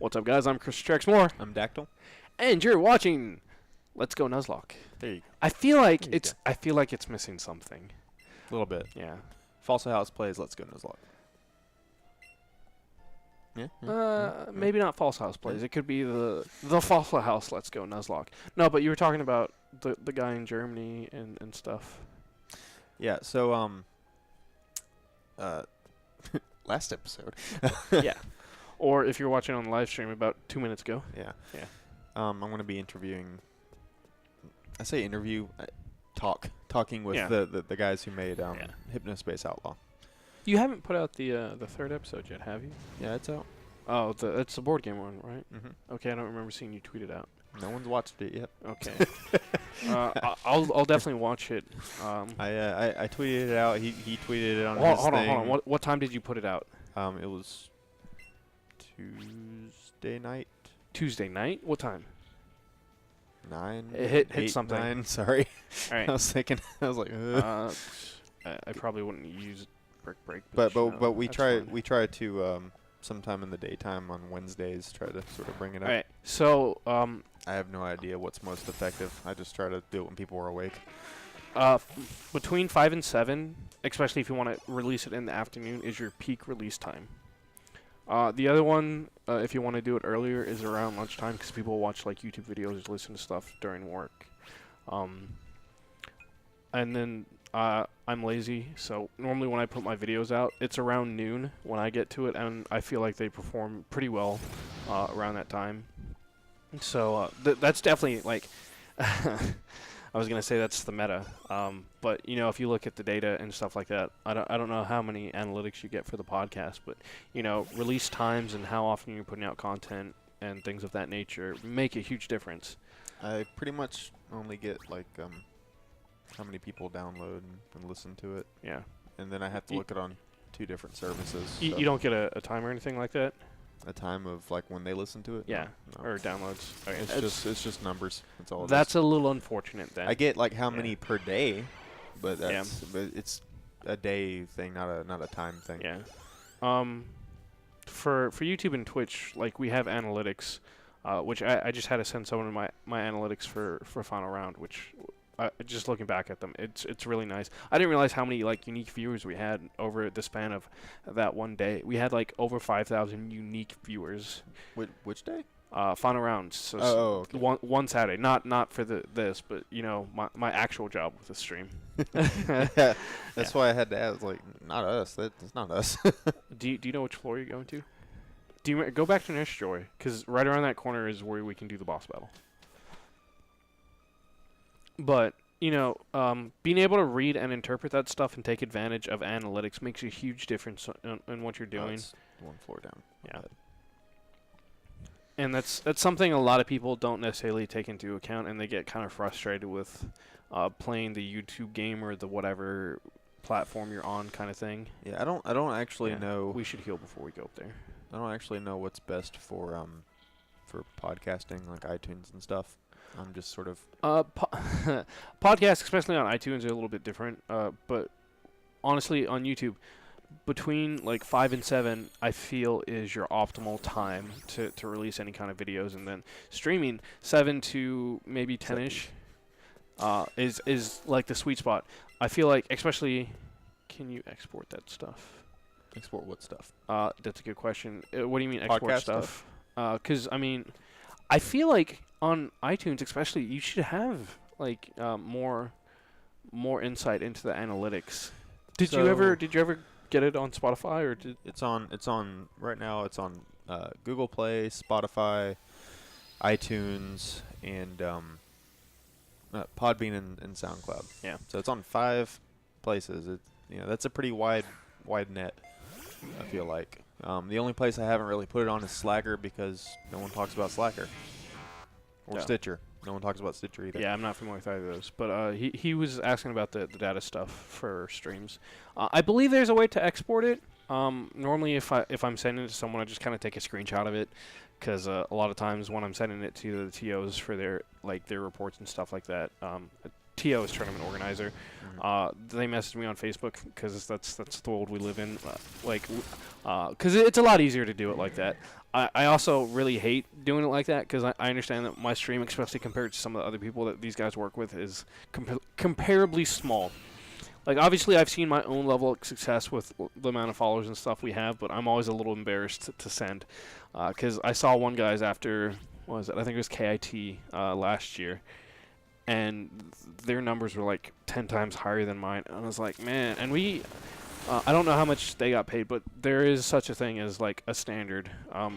What's up, guys? I'm Chris Trexmore, I'm Daktyl. and you're watching Let's Go Nuzlocke. There you go. I feel like it's missing something. A little bit. Yeah. Falsa House plays Let's Go Nuzlocke. Yeah. Maybe not False House plays. It could be the Falsa House Let's Go Nuzlocke. No, but you were talking about the guy in Germany and stuff. Yeah. So last episode. Yeah. Or if you're watching on the live stream about 2 minutes ago. Yeah. Yeah. I'm going to be interviewing. I say interview, talking with the guys who made Hypnospace Outlaw. You haven't put out the third episode yet, have you? Yeah, it's out. Oh, it's the board game one, right? Mm-hmm. Okay, I don't remember seeing you tweet it out. No one's watched it yet. Okay. I'll definitely watch it. I tweeted it out. He tweeted it on his hold thing. on. What time did you put it out? It was Tuesday night. Tuesday night? What time? 9. It hit 8, something. 9, sorry. All right. I was thinking. I was like, ugh. I probably wouldn't use break. But we try to sometime in the daytime on Wednesdays try to sort of bring it up. All right. So I have no idea what's most effective. I just try to do it when people are awake. between 5 and 7, especially if you want to release it in the afternoon, is your peak release time. The other one, if you want to do it earlier, is around lunchtime because people watch like YouTube videos, listen to stuff during work. And then I'm lazy, so normally when I put my videos out, it's around noon when I get to it, and I feel like they perform pretty well around that time. So that's definitely like I was gonna say that's the meta, but you know, if you look at the data and stuff like that, I don't know how many analytics you get for the podcast, but you know, release times and how often you're putting out content and things of that nature make a huge difference. I pretty much only get like how many people download and listen to it. Yeah. And then I have to look it on 2 different services. You don't get a time or anything like that? A time of like when they listen to it? Yeah. No. Or downloads. Okay. It's just numbers. That's all. That's a little unfortunate then. I get like how many per day, but but it's a day thing, not a time thing. Yeah. For YouTube and Twitch, like we have analytics, which I just had to send someone my analytics for final round, which just looking back at them, it's really nice. I didn't realize how many like unique viewers we had over the span of that one day. We had like over 5,000 unique viewers. Which day? Final round. So okay. one Saturday. Not for this, but you know my actual job with the stream. Yeah, that's why I had to ask. Like, not us. That's not us. Do you know which floor you're going to? Do you go back to Nurse Joy? Because right around that corner is where we can do the boss battle. But, you know, being able to read and interpret that stuff and take advantage of analytics makes a huge difference in what you're doing. It's 1 floor down. Yeah. And that's something a lot of people don't necessarily take into account, and they get kind of frustrated with playing the YouTube game or the whatever platform you're on kind of thing. Yeah, I don't actually know. We should heal before we go up there. I don't actually know what's best for podcasting, like iTunes and stuff. I'm just sort of podcasts, especially on iTunes, are a little bit different. But honestly, on YouTube, between like 5 and 7, I feel is your optimal time to release any kind of videos, and then streaming 7 to maybe 10ish is like the sweet spot. I feel like, especially, can you export that stuff? Export what stuff? That's a good question. What do you mean export Podcast stuff? Because I mean, I feel like on iTunes, especially, you should have like more insight into the analytics. Did you ever get it on Spotify or did? It's on right now. It's on Google Play, Spotify, iTunes, and Podbean and SoundCloud. Yeah. So it's on 5 places. That's a pretty wide net. I feel like the only place I haven't really put it on is Slacker because no one talks about Slacker. Or Stitcher. No one talks about Stitcher either. Yeah, I'm not familiar with either of those. But he was asking about the data stuff for streams. I believe there's a way to export it. Normally, if I'm sending it to someone, I just kind of take a screenshot of it, because a lot of times when I'm sending it to the TOs for their reports and stuff like that, TO is tournament organizer. They messaged me on Facebook because that's the world we live in. Because it's a lot easier to do it like that. I also really hate doing it like that because I understand that my stream, especially compared to some of the other people that these guys work with, is comparably small. Like, obviously, I've seen my own level of success with the amount of followers and stuff we have, but I'm always a little embarrassed to send. Because I saw one guy's after, what was it? I think it was KIT last year. And their numbers were like 10 times higher than mine. And I was like, man. And I don't know how much they got paid, but there is such a thing as like a standard.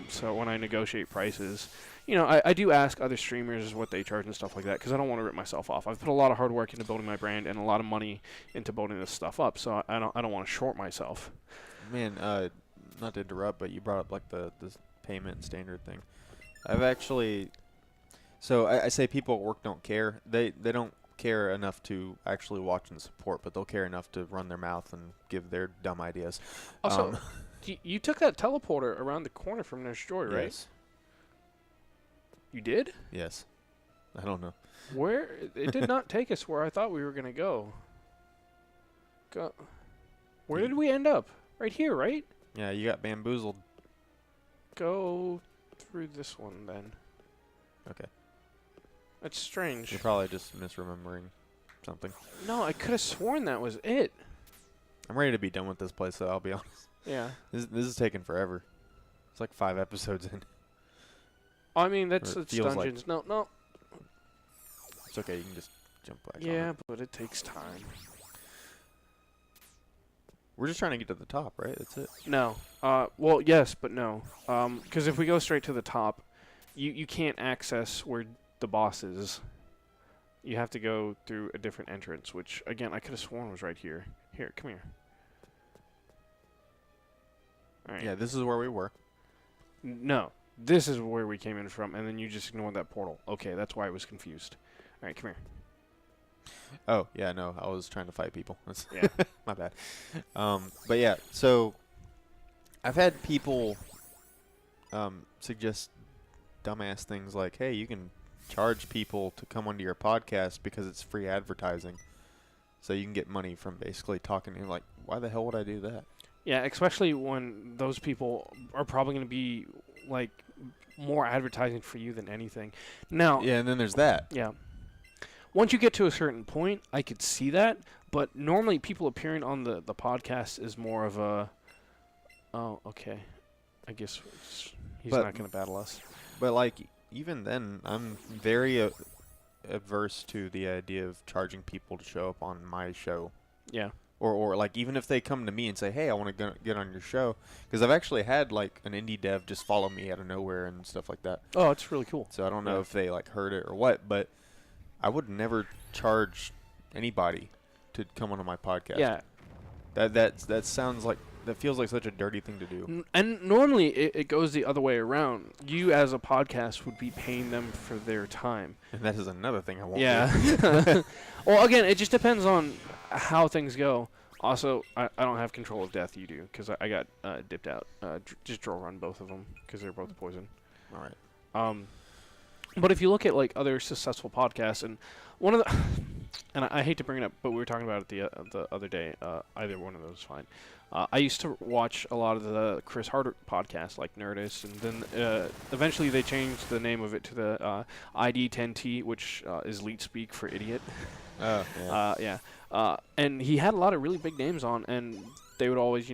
So when I negotiate prices, I do ask other streamers what they charge and stuff like that because I don't want to rip myself off. I've put a lot of hard work into building my brand and a lot of money into building this stuff up, so I don't want to short myself. Man, not to interrupt, but you brought up like the payment standard thing. I've actually, so I say people at work don't care. They don't care enough to actually watch and support, but they'll care enough to run their mouth and give their dumb ideas. Also, you took that teleporter around the corner from Nurse Joy, right? Yes. You did? Yes. I don't know. Where? It did not take us where I thought we were going to go. Where did we end up? Right here, right? Yeah, you got bamboozled. Go through this one, then. Okay. That's strange. You're probably just misremembering something. No, I could have sworn that was it. I'm ready to be done with this place, though, I'll be honest. Yeah. This is taking forever. It's like 5 episodes in. I mean, it's feels like- dungeons. No. It's okay, you can just jump back on Yeah, it. but it takes time. We're just trying to get to the top, right? That's it. No. Well, yes, but no. Because if we go straight to the top, you can't access where the boss is. You have to go through a different entrance, which, again, I could have sworn was right here. Here, come here. All right. Yeah, this is where we were. No. This is where we came in from, and then you just ignored that portal. Okay, that's why I was confused. All right, come here. Oh, yeah, no, I was trying to fight people. That's Yeah. my bad. But yeah, so I've had people suggest dumbass things like, hey, you can charge people to come onto your podcast because it's free advertising. So you can get money from basically talking to you. Like, why the hell would I do that? Yeah, especially when those people are probably going to be, like, more advertising for you than anything. Now, Yeah, and then there's that. yeah. Once you get to a certain point, I could see that, but normally people appearing on the podcast is more of a, oh, okay. I guess he's But- not going to battle us. But, like, even then, I'm very averse to the idea of charging people to show up on my show. Yeah. Or like, even if they come to me and say, hey, I want to get on your show. Because I've actually had, like, an indie dev just follow me out of nowhere and stuff like that. Oh, it's really cool. So I don't know Yeah. if they, like, heard it or what. But I would never charge anybody to come onto my podcast. Yeah. That sounds like, that feels like such a dirty thing to do. And normally it goes the other way around. You as a podcast would be paying them for their time. And that is another thing I won't do. Yeah. Well, again, it just depends on how things go. Also, I don't have control of death. You do, because I got dipped out. Just draw run both of them because they're both poison. All right. But if you look at like other successful podcasts, and one of the, and I hate to bring it up, but we were talking about it the other day. Either one of those is fine. I used to watch a lot of the Chris Hardwick podcasts, like Nerdist, and then eventually they changed the name of it to the ID10T, which is leet speak for idiot. Oh, yeah. And he had a lot of really big names on, and they would always,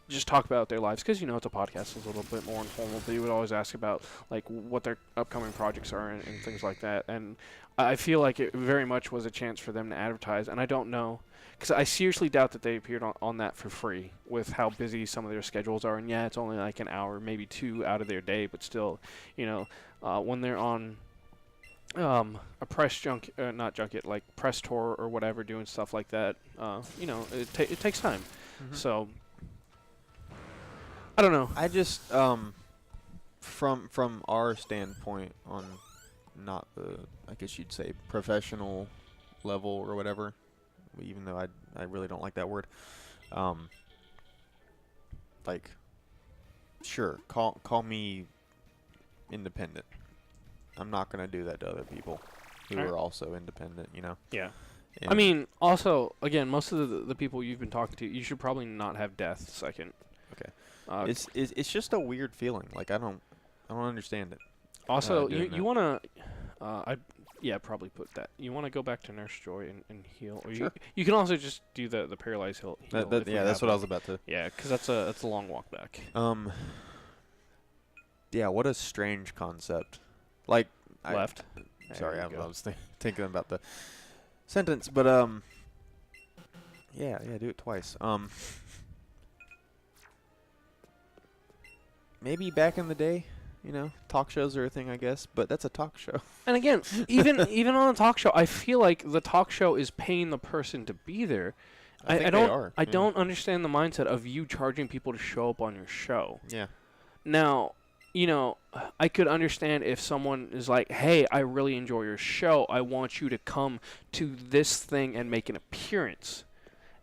just talk about their lives, because, it's a podcast, it's a little bit more informal. They would always ask about, like, what their upcoming projects are and things like that. And I feel like it very much was a chance for them to advertise, and I don't know, because I seriously doubt that they appeared on that for free with how busy some of their schedules are. And, yeah, it's only like an hour, maybe 2 out of their day, but still, when they're on a press not junket, like press tour or whatever, doing stuff like that, it takes time. Mhm. So I don't know. I just from our standpoint on not the, I guess you'd say, professional level or whatever, even though I really don't like that word. Like, sure, call me independent. I'm not gonna do that to other people who Alright. are also independent, Yeah. And I mean, also, again, most of the people you've been talking to, you should probably not have death second. It's just a weird feeling. Like I don't understand it. Also, doing you that. want to, probably put that. You want to go back to Nurse Joy and heal, or Sure. you can also just do the paralyzed heal. if we Yeah, that's have what I one. was about to. Yeah, because that's a long walk back. Yeah, what a strange concept. Like, Left. Sorry, There I you go. was thinking about the sentence, but yeah, do it twice. Maybe back in the day, talk shows are a thing, I guess, but that's a talk show. And again, even on a talk show, I feel like the talk show is paying the person to be there. I think don't they are. I yeah. don't understand the mindset of you charging people to show up on your show. Yeah. Now, I could understand if someone is like, "Hey, I really enjoy your show. I want you to come to this thing and make an appearance,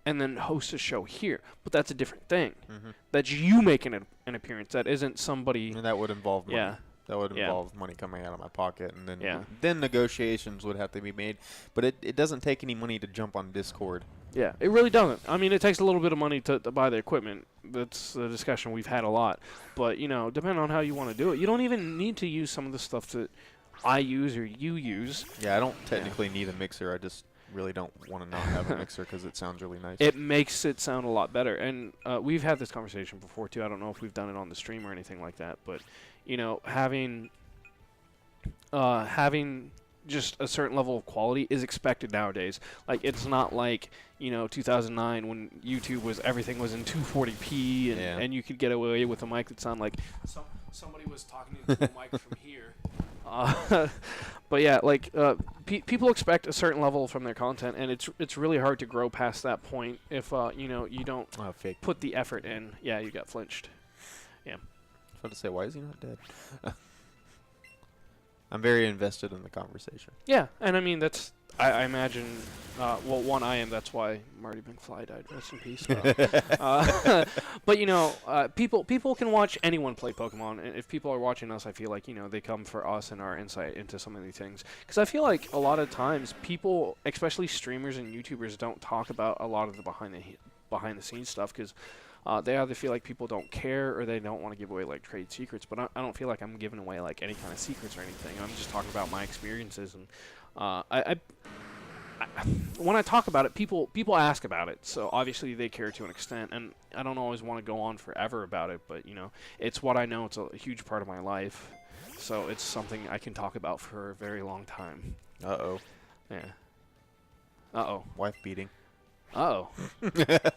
and then host a show here." But that's a different thing. Mm-hmm. That's you making an appearance. That isn't somebody. And that would involve money. Yeah. That would Yeah. involve money coming out of my pocket, and then Yeah. then negotiations would have to be made. But it doesn't take any money to jump on Discord. Yeah, it really doesn't. I mean, it takes a little bit of money to buy the equipment. That's a discussion we've had a lot. But, depending on how you want to do it, you don't even need to use some of the stuff that I use or you use. Yeah, I don't technically need a mixer. I just really don't want to not have a mixer because it sounds really nice. It makes it sound a lot better. And we've had this conversation before, too. I don't know if we've done it on the stream or anything like that. But, having just a certain level of quality is expected nowadays. Like, it's not like 2009 when YouTube everything was in 240p and you could get away with a mic that sounded like somebody was talking into a mic from here. But yeah, like people expect a certain level from their content, and it's really hard to grow past that point if you don't Fake. put the effort in. Yeah, you got flinched. Yeah. I was about to say, why is he not dead? I'm very invested in the conversation. Yeah, and I mean I imagine. One, I am. That's why Marty McFly died. Rest in peace. But people can watch anyone play Pokemon, and if people are watching us, I feel like they come for us and our insight into some of these things. Because I feel like a lot of times people, especially streamers and YouTubers, don't talk about a lot of the behind the scenes stuff because they either feel like people don't care or they don't want to give away like trade secrets. But I don't feel like I'm giving away like any kind of secrets or anything. I'm just talking about my experiences, and when I talk about it, people ask about it. So obviously they care to an extent, and I don't always want to go on forever about it. But it's what I know. It's a huge part of my life, so it's something I can talk about for a very long time. Uh-oh. Yeah. Uh-oh. Wife beating. Uh-oh.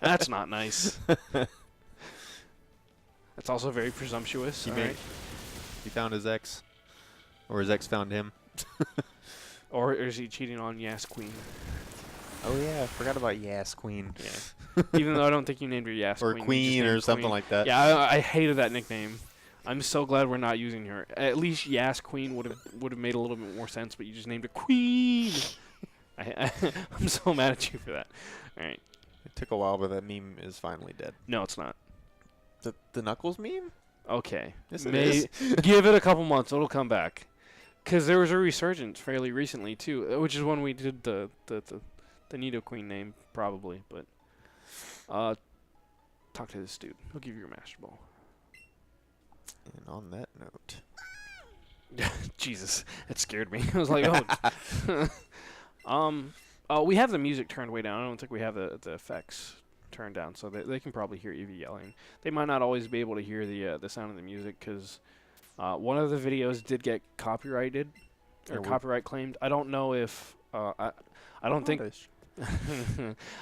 That's not nice. That's also very presumptuous. Right? He found his ex. Or his ex found him. Or is he cheating on Yas Queen? Oh, yeah. I forgot about Yas Queen. Yeah. Even though I don't think you named her Yas or Queen. Queen or something Queen. like that. Yeah, I hated that nickname. I'm so glad we're not using her. At least Yas Queen would have made a little bit more sense, but you just named her Queen. I'm so mad at you for that. All right. It took a while, but that meme is finally dead. No, it's not. The Knuckles meme? Okay. Yes, it is. Give it a couple months. It'll come back. Because there was a resurgence fairly recently, too, which is when we did the Nidoqueen name, probably. But talk to this dude. He'll give you your Master Ball. And on that note... Jesus, it scared me. I was like, oh. We have the music turned way down. I don't think we have the effects turned down, so they can probably hear Eevee yelling. They might not always be able to hear the sound of the music because one of the videos did get copyrighted or copyright claimed. I don't know if I don't think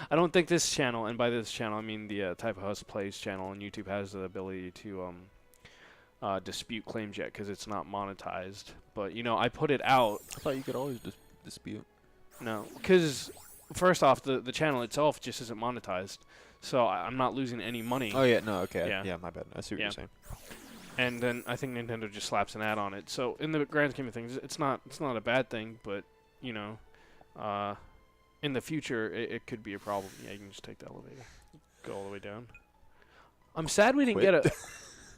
I don't think this channel, and by this channel I mean the Type of House Plays channel on YouTube, has the ability to dispute claims yet because it's not monetized. But I put it out. I thought you could always dispute. No, because first off, the channel itself just isn't monetized, so I'm not losing any money. Oh yeah, no, okay, Yeah. my bad. I see what you're saying. And then I think Nintendo just slaps an ad on it. So in the grand scheme of things, it's not a bad thing, but in the future it could be a problem. Yeah, you can just take the elevator, go all the way down. I'm sad we didn't get a.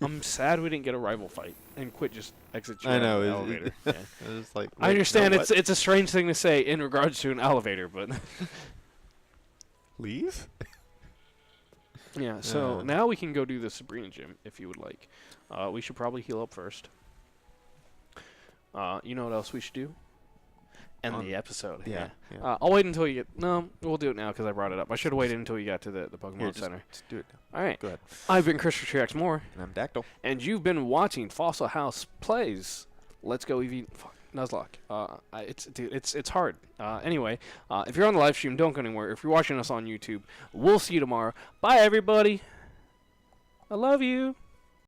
I'm sad we didn't get a rival fight and quit just exit you I out know, of the it- elevator. Yeah. It's like, I understand it's a strange thing to say in regards to an elevator, but leave. Yeah, so now we can go do the Sabrina gym, if you would like. We should probably heal up first. You know what else we should do? End the episode. Yeah. I'll wait until you get... No, we'll do it now because I brought it up. I should have waited until you got to the Pokemon Here, Center. just do it now. All right. Go ahead. I've been Christopher Moore. And I'm Daktyl. And you've been watching Fossil House Plays. Let's go, Eevee. Fuck, Nuzlocke. It's hard. Anyway, if you're on the live stream, don't go anywhere. If you're watching us on YouTube, we'll see you tomorrow. Bye, everybody. I love you.